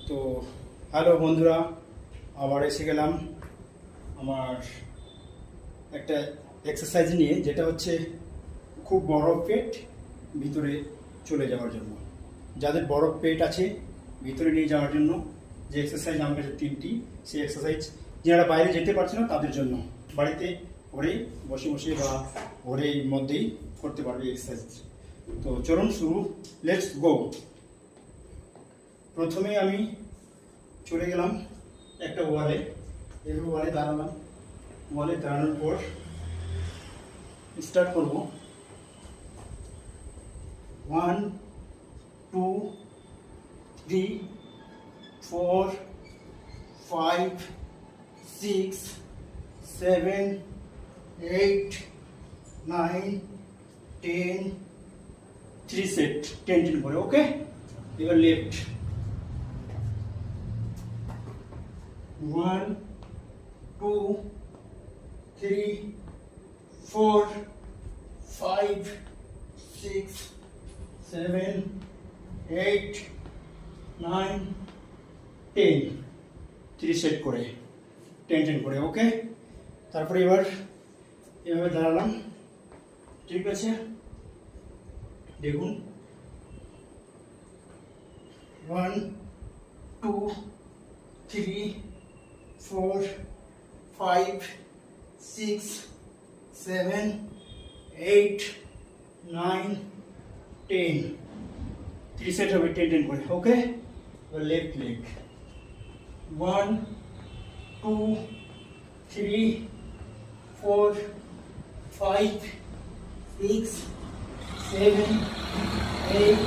তো হ্যালো বন্ধুরা, আবার এসে গেলাম আমার একটা এক্সারসাইজ নিয়ে, যেটা হচ্ছে খুব বড় পেট ভিতরে চলে যাওয়ার জন্য। যাদের বড় পেট আছে ভিতরে নিয়ে যাওয়ার জন্য যে এক্সারসাইজ আমার কাছে তিনটি, সেই এক্সারসাইজ যারা বাইরে যেতে পারছে না তাদের জন্য বাড়িতে ঘরে বসে বসে বা ঘরের মধ্যেই করতে পারবে এক্সারসাইজ। তো চলুন শুরু, লেটস গো। প্রথমে আমি চলে গেলাম একটা ওয়ালে, এরকম ওয়ালে দাঁড়ালাম। ওয়ালে দাঁড়ানোর পর স্টার্ট করব 1 2 3 4 5 6 7 8 9 10 3 সেট 10 করে। ওকে, এবার লেফট 1 2 3 4 5 6 7 8 9 10 3 সেট করে 10 করে। ওকে, তারপরে এবার এভাবে দাঁড়ালাম। ঠিক আছে, দেখুন 1 2 3 4 5 6 7 8 9 10 3 সেট হবে 10 করে। ওকে, এবার লেফট লেগ 1 2 3 4 5 6 7 8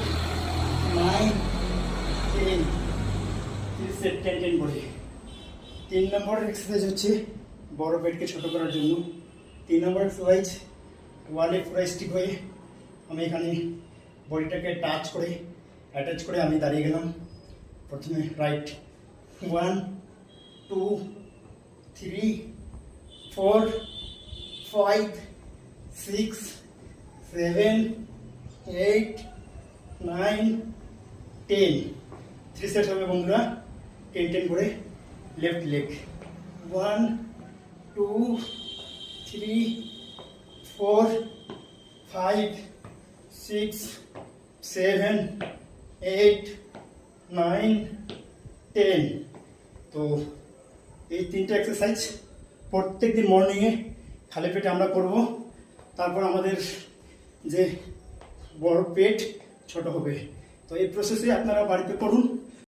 9 10 3 সেট 10 করে। 3 নম্বর এক্সারসাইজ হচ্ছে বড় পেটকে ছোট করার জন্য। 3 নম্বর এক্সারসাইজ ওয়ালে পুরো স্টিক হয়ে আমি এখানে বডিটাকে টাচ করে অ্যাটাচ করে আমি দাঁড়িয়ে গেলাম। প্রথমে রাইট 1 2 3 4 5 6 7 8 9 10 3 সেট হবে বন্ধুরা 10 করে। Left leg 1 2 3 4 5 6 7 8 9 10। তো এই তিনটা এক্সারসাইজ প্রত্যেক দিন মর্নিংয়ে খালি পেটে আমরা করব। তারপর আমাদের যে বড় পেট ছোট হবে। তো এই প্রসেসে আপনারা বাড়িতে করুন।